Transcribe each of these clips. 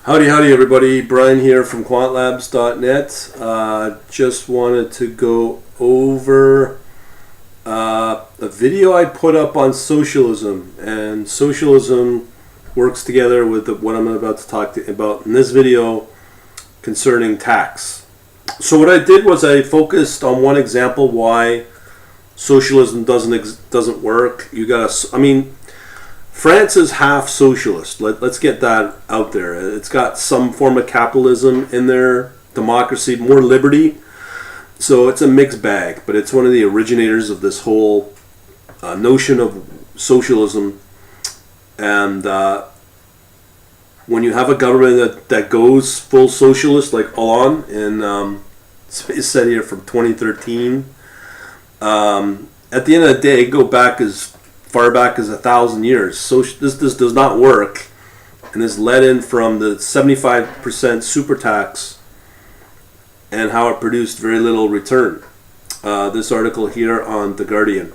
Howdy, everybody. Brian here from quantlabs.net. Just wanted to go over a video I put up on socialism. And socialism works together with what I'm about to talk about in this video concerning tax. So what I did was I focused on one example why socialism doesn't work. France is half socialist. Let's get that out there. It's got some form of capitalism in there, democracy, more liberty. So it's a mixed bag, but it's one of the originators of this whole notion of socialism. And when you have a government that goes full socialist, like Hollande, and it's said here from 2013, at the end of the day, go back as far back as 1,000 years. So this does not work, and is led in from the 75% super tax and how it produced very little return. This article here on The Guardian.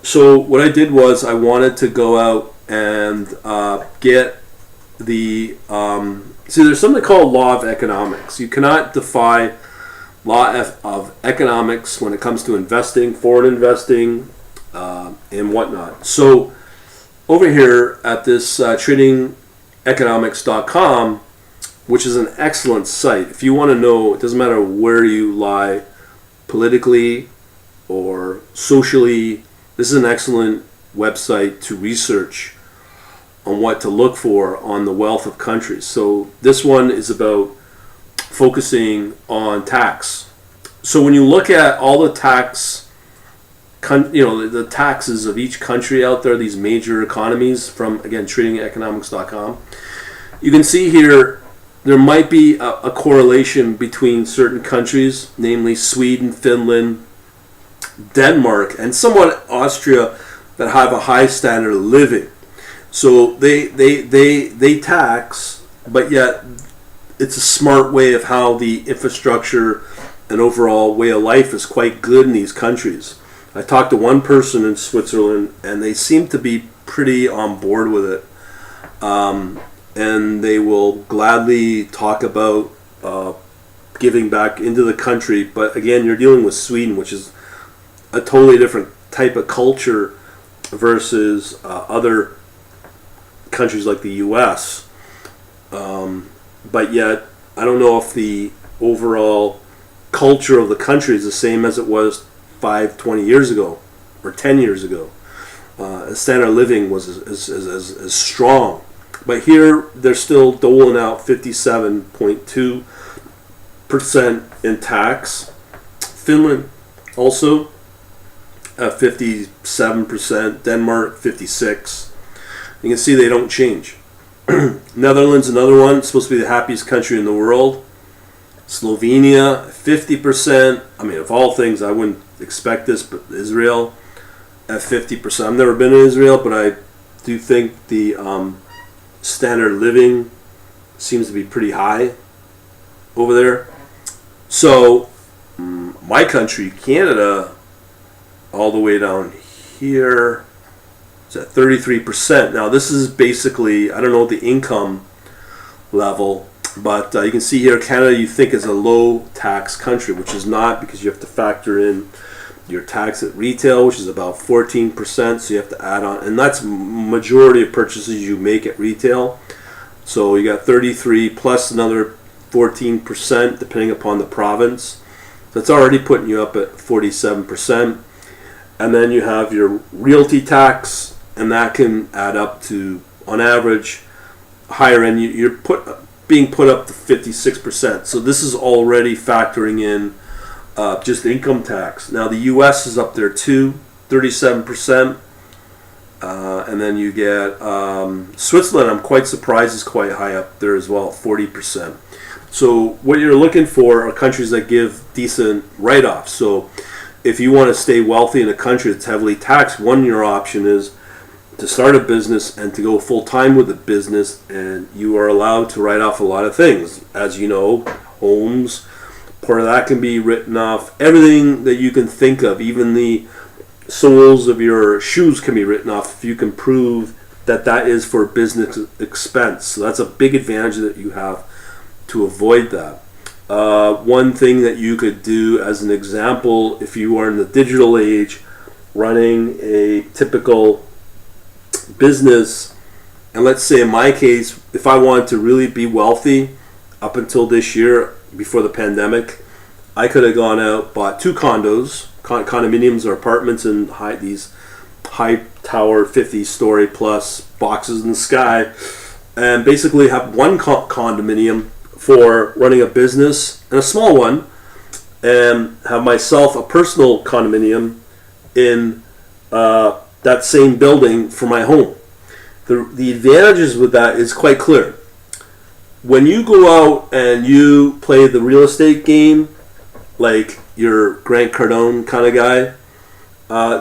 So what I did was I wanted to go out and get the there's something called law of economics. You cannot defy law of economics when it comes to investing, foreign investing, and whatnot. So over here at this tradingeconomics.com, which is an excellent site, if you want to know, it doesn't matter where you lie politically or socially, this is an excellent website to research on what to look for on the wealth of countries. So this one is about focusing on tax. So when you look at all the the taxes of each country out there, these major economies, from, again, tradingeconomics.com, you can see here there might be a correlation between certain countries, namely Sweden, Finland, Denmark, and somewhat Austria, that have a high standard of living. So they tax, but yet it's a smart way of how the infrastructure and overall way of life is quite good in these countries. I talked to one person in Switzerland, and they seem to be pretty on board with it. And they will gladly talk about giving back into the country. But again, you're dealing with Sweden, which is a totally different type of culture versus other countries like the U.S. But yet, I don't know if the overall culture of the country is the same as it was 20 years ago or 10 years ago. Standard of living was as strong. But here, they're still doling out 57.2% in tax. Finland also at 57%. Denmark, 56%. You can see they don't change. Netherlands, another one, supposed to be the happiest country in the world. Slovenia, 50%. I mean, of all things, I wouldn't expect this, but Israel at 50%. I've never been to Israel, but I do think the standard of living seems to be pretty high over there. So my country, Canada, all the way down here, it's at 33%. Now this is basically, I don't know the income level, but you can see here Canada you think is a low tax country, which is not, because you have to factor in your tax at retail, which is about 14%, so you have to add on, and that's majority of purchases you make at retail. So you got 33 plus another 14% depending upon the province. That's already putting you up at 47%. And then you have your realty tax, and that can add up to, on average, higher end, you're being put up to 56%. So this is already factoring in just income tax. Now the U.S. is up there too, 37%. And then you get Switzerland, I'm quite surprised, is quite high up there as well, 40%. So what you're looking for are countries that give decent write-offs. So if you want to stay wealthy in a country that's heavily taxed, one your option is to start a business and to go full-time with the business, and you are allowed to write off a lot of things. As you know, homes, part of that can be written off. Everything that you can think of, even the soles of your shoes can be written off if you can prove that is for business expense. So that's a big advantage that you have to avoid that. One thing that you could do as an example, if you are in the digital age running a typical business, and let's say in my case, if I wanted to really be wealthy up until this year before the pandemic, I could have gone out, bought 2 condos, condominiums or apartments in these high tower 50-story plus boxes in the sky, and basically have one condominium for running a business and a small one, and have myself a personal condominium in that same building for my home. The advantages with that is quite clear. When you go out and you play the real estate game, like your Grant Cardone kind of guy,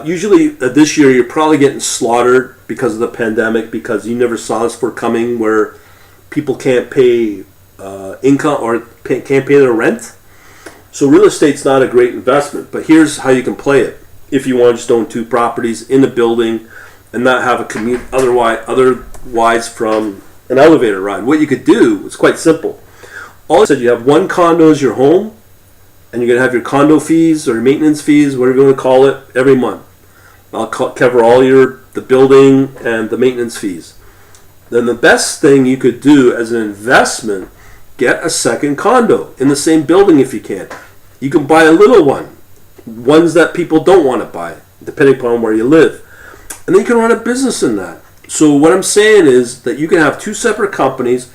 usually this year you're probably getting slaughtered because of the pandemic, because you never saw this for coming, where people can't pay income or can't pay their rent. So real estate's not a great investment, but here's how you can play it. If you want to just own 2 properties in a building and not have a commute otherwise from an elevator ride, what you could do is quite simple. All I said, you have one condo as your home, and you're going to have your condo fees or your maintenance fees, whatever you want to call it, every month. I'll cover all the building and the maintenance fees. Then the best thing you could do as an investment, get a second condo in the same building if you can. You can buy a little one, ones that people don't want to buy, depending upon where you live. And then you can run a business in that. So what I'm saying is that you can have 2 separate companies.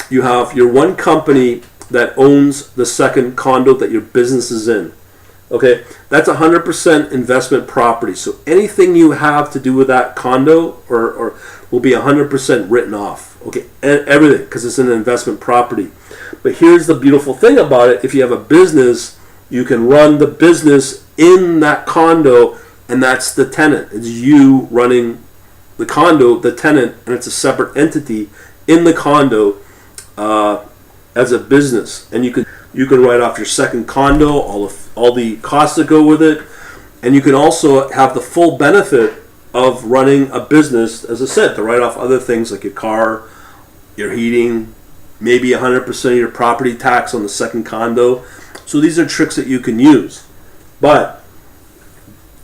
You have your one company that owns the second condo that your business is in. Okay, that's 100% investment property. So anything you have to do with that condo or will be 100% written off. Okay, and everything, because it's an investment property. But here's the beautiful thing about it: if you have a business, you can run the business in that condo, and that's the tenant. It's you running the condo, the tenant, and it's a separate entity in the condo as a business. And you can write off your second condo, all the costs that go with it, and you can also have the full benefit of running a business, as I said, to write off other things like your car, your heating, maybe 100% of your property tax on the second condo. So these are tricks that you can use. But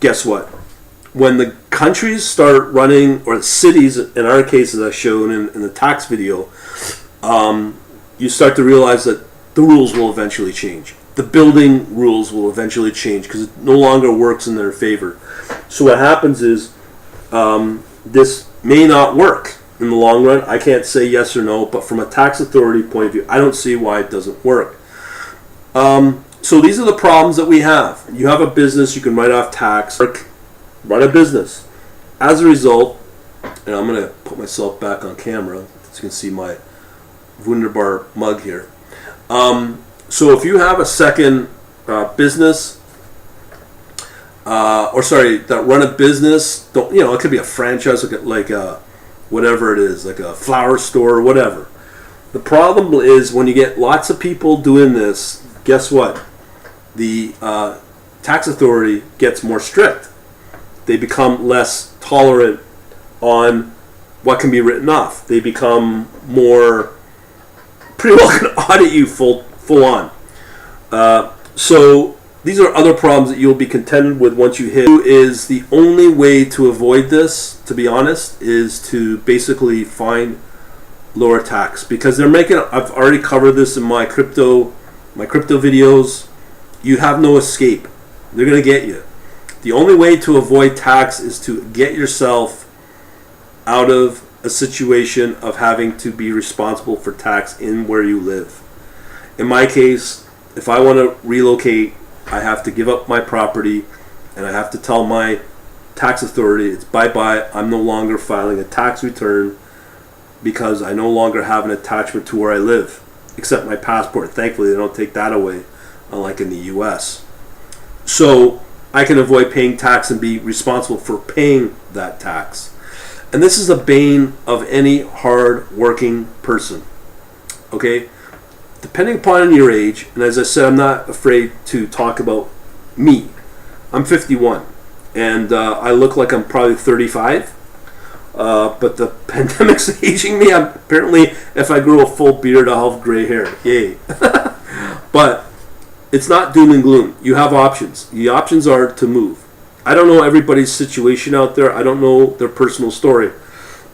guess what? When the countries start running, or the cities, in our case, as I showed in the tax video, you start to realize that the rules will eventually change. The building rules will eventually change because it no longer works in their favor. So what happens is this may not work in the long run. I can't say yes or no, but from a tax authority point of view, I don't see why it doesn't work. So these are the problems that we have. You have a business, you can write off tax, run a business. As a result, and I'm going to put myself back on camera so you can see my Wunderbar mug here. So if you have a second business, that run a business, it could be a franchise, like a whatever it is, like a flower store or whatever. The problem is when you get lots of people doing this, guess what? The tax authority gets more strict. They become less tolerant on what can be written off. They become more, pretty well can audit you full on. So these are other problems that you'll be contended with once you hit. Is the only way to avoid this, to be honest, is to basically find lower tax, because they're making. I've already covered this in my crypto videos. You have no escape. They're going to get you. The only way to avoid tax is to get yourself out of a situation of having to be responsible for tax in where you live. In my case, if I want to relocate, I have to give up my property and I have to tell my tax authority it's bye-bye. I'm no longer filing a tax return because I no longer have an attachment to where I live, except my passport. Thankfully, they don't take that away, unlike in the U.S. So I can avoid paying tax and be responsible for paying that tax. And this is the bane of any hard-working person. Okay? Depending upon your age, and as I said, I'm not afraid to talk about me. I'm 51, and I look like I'm probably 35. But the pandemic's aging me. Apparently, if I grow a full beard, I'll have gray hair. Yay. But it's not doom and gloom. You have options. The options are to move. I don't know everybody's situation out there. I don't know their personal story.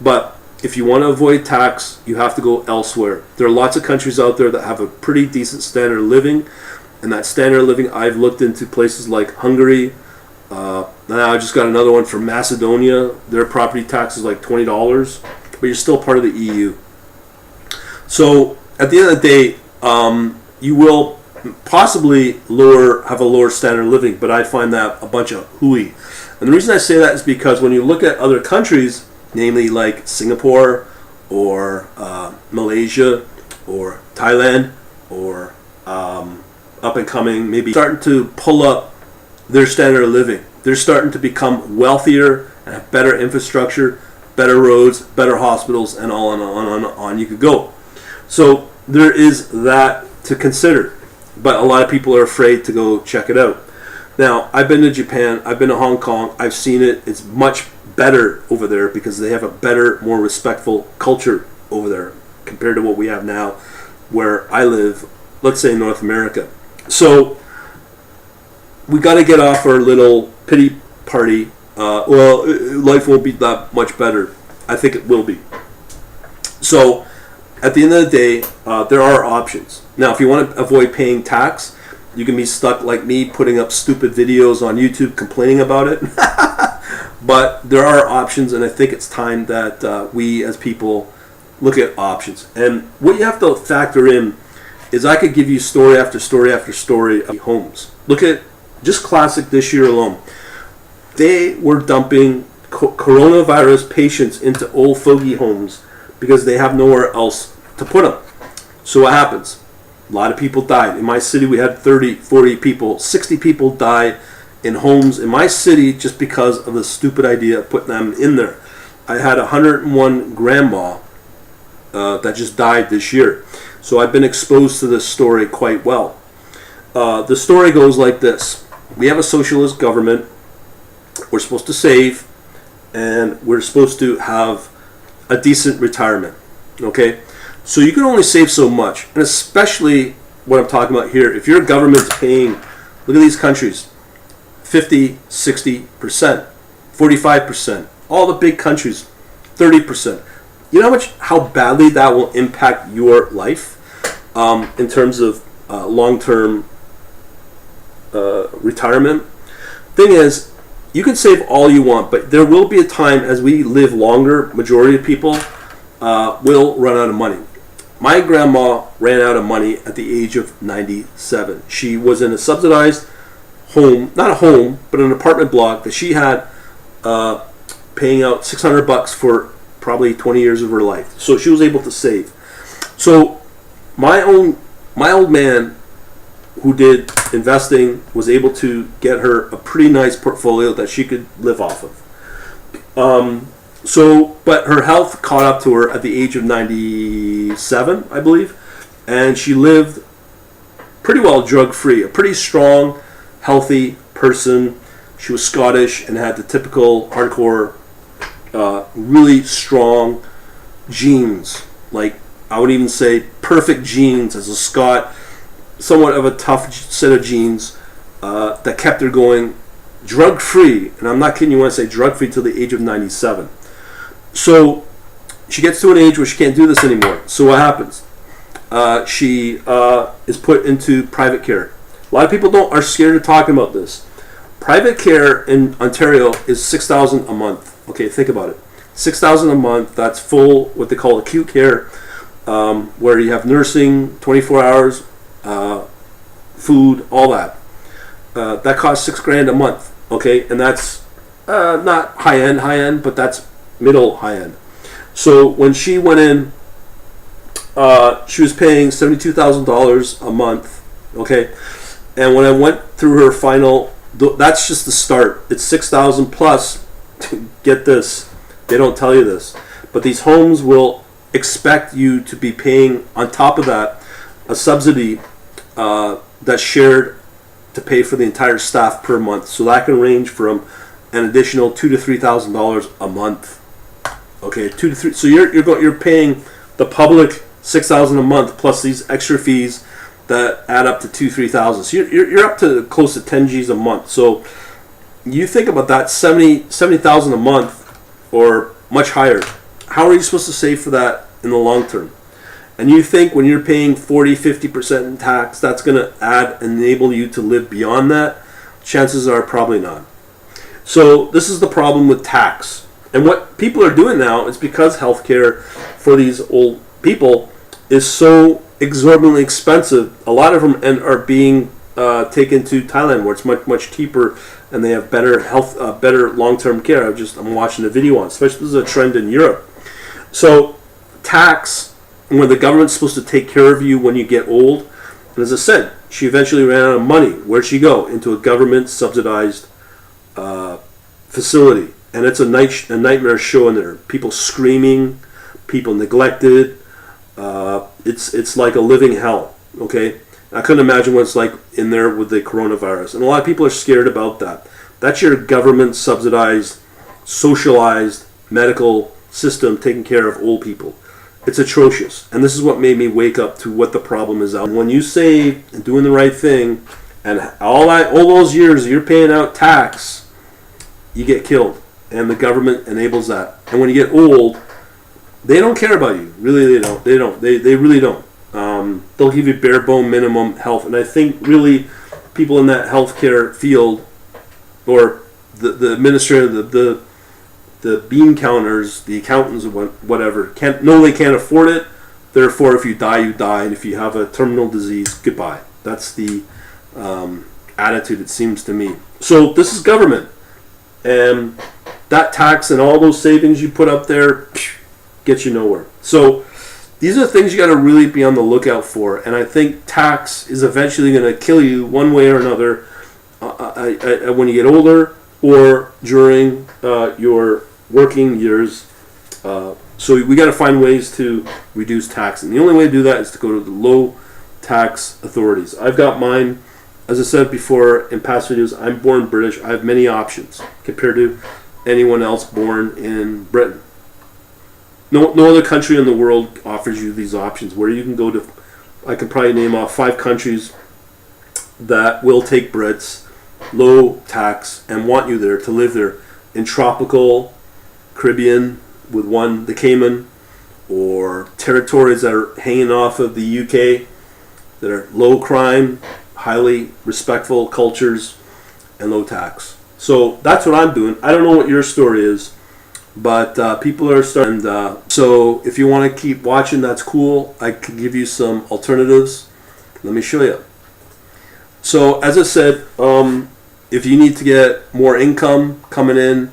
But if you want to avoid tax, you have to go elsewhere. There are lots of countries out there that have a pretty decent standard of living. And that standard of living, I've looked into places like Hungary. Now I just got another one from Macedonia. Their property tax is like $20, but you're still part of the EU. So at the end of the day, you will possibly have a lower standard of living, but I find that a bunch of hooey. And the reason I say that is because when you look at other countries, namely like Singapore or Malaysia or Thailand or up and coming, maybe starting to pull up their standard of living. They're starting to become wealthier and have better infrastructure, better roads, better hospitals, and on you could go. So there is that to consider. But a lot of people are afraid to go check it out. Now, I've been to Japan, I've been to Hong Kong, I've seen it. It's much better over there because they have a better, more respectful culture over there compared to what we have now where I live, let's say North America. So we got to get off our little pity party. Life won't be that much better. I think it will be. So at the end of the day, there are options. Now, if you want to avoid paying tax, you can be stuck like me putting up stupid videos on YouTube complaining about it. But there are options, and I think it's time that we as people look at options. And what you have to factor in is I could give you story after story after story of homes. Look at just Classic this year alone. They were dumping coronavirus patients into old fogey homes because they have nowhere else to put them. So what happens? A lot of people died. In my city, we had 30, 40 people, 60 people died in homes in my city just because of the stupid idea of putting them in there. I had 101 grandma that just died this year. So I've been exposed to this story quite well. The story goes like this. We have a socialist government. We're supposed to save, and we're supposed to have a decent retirement. Okay? So you can only save so much. And especially what I'm talking about here, if your government's paying, look at these countries, 50, 60%, 45%, all the big countries, 30%. You know how badly that will impact your life in terms of long-term retirement? Thing is, you can save all you want, but there will be a time as we live longer, majority of people will run out of money. My grandma ran out of money at the age of 97. She was in a subsidized home, not a home, but an apartment block that she had paying out $600 for probably 20 years of her life. So she was able to save. So my old man who did investing was able to get her a pretty nice portfolio that she could live off of. But her health caught up to her at the age of 97, I believe, and she lived pretty well drug-free. A pretty strong, healthy person. She was Scottish and had the typical hardcore, really strong genes. Like, I would even say perfect genes as a Scot. Somewhat of a tough set of genes that kept her going drug-free. And I'm not kidding you when I say drug-free till the age of 97. So she gets to an age where she can't do this anymore. So what happens? She is put into private care. A lot of people are scared of talking about this. Private care in Ontario is $6,000 a month. Okay, think about it. $6,000 a month. That's full, what they call acute care, where you have nursing, 24 hours, food, all that. That costs $6,000 a month. Okay, and that's not high end, but that's middle high end. So when she went in, she was paying $72,000 a month. Okay, and when I went through her final, that's just the start. It's $6,000 plus. Get this, they don't tell you this, but these homes will expect you to be paying on top of that a subsidy that's shared to pay for the entire staff per month. So that can range from an additional $2,000 to $3,000 a month. Okay, 2 to 3. So you're paying the public $6,000 a month plus these extra fees that add up to 2-3,000. So you're up to close to 10 G's a month. So you think about that 70,000 a month or much higher. How are you supposed to save for that in the long term? And you think when you're paying 40-50% in tax, that's going to enable you to live beyond that? Chances are probably not. So this is the problem with tax. And what people are doing now is because healthcare for these old people is so exorbitantly expensive, a lot of them are being taken to Thailand where it's much, much cheaper and they have better health, better long-term care. I'm watching a video on, especially this is a trend in Europe. So tax, when the government's supposed to take care of you when you get old, and as I said, she eventually ran out of money. Where'd she go? Into a government subsidized facility. And it's a nightmare show in there. People screaming, people neglected. It's like a living hell. Okay, I couldn't imagine what it's like in there with the coronavirus, and a lot of people are scared about that. That's your government subsidized, socialized medical system taking care of old people. It's atrocious, and this is what made me wake up to what the problem is. And when you save and doing the right thing, and all those years you're paying out tax, you get killed. And the government enables that. And when you get old, they don't care about you. Really, they don't. They really don't. They'll give you bare bone minimum health. And I think really people in that healthcare field, or the administrator, the bean counters, the accountants, or whatever, they can't afford it. Therefore, if you die, you die. And if you have a terminal disease, goodbye. That's the attitude, it seems to me. So this is government. And that tax and all those savings you put up there gets you nowhere. So these are things you got to really be on the lookout for. And I think tax is eventually going to kill you one way or another when you get older or during your working years. So we got to find ways to reduce tax. And the only way to do that is to go to the low tax authorities. I've got mine. As I said before in past videos, I'm born British. I have many options compared to anyone else born in Britain. No other country in the world offers you these options where you can go to. I can probably name off 5 countries that will take Brits, low tax, and want you there to live there in tropical Caribbean with the Cayman, or territories that are hanging off of the UK that are low crime, highly respectful cultures, and low tax. So that's what I'm doing. I don't know what your story is, but people are starting. So if you want to keep watching, that's cool. I can give you some alternatives. Let me show you. So as I said, if you need to get more income coming in,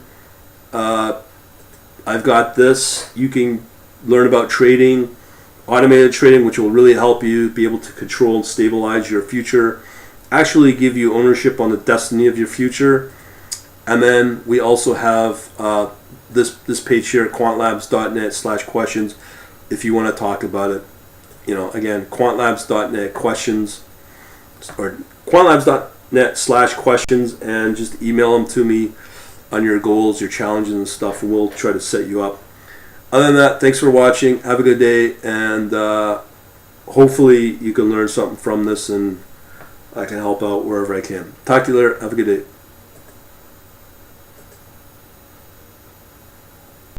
I've got this. You can learn about trading, automated trading, which will really help you be able to control and stabilize your future, actually give you ownership on the destiny of your future. And then we also have this page here at quantlabs.net/questions if you want to talk about it. Again, quantlabs.net questions, or quantlabs.net/questions, and just email them to me on your goals, your challenges and stuff, and we'll try to set you up. Other than that, thanks for watching. Have a good day, and hopefully you can learn something from this, and I can help out wherever I can. Talk to you later. Have a good day.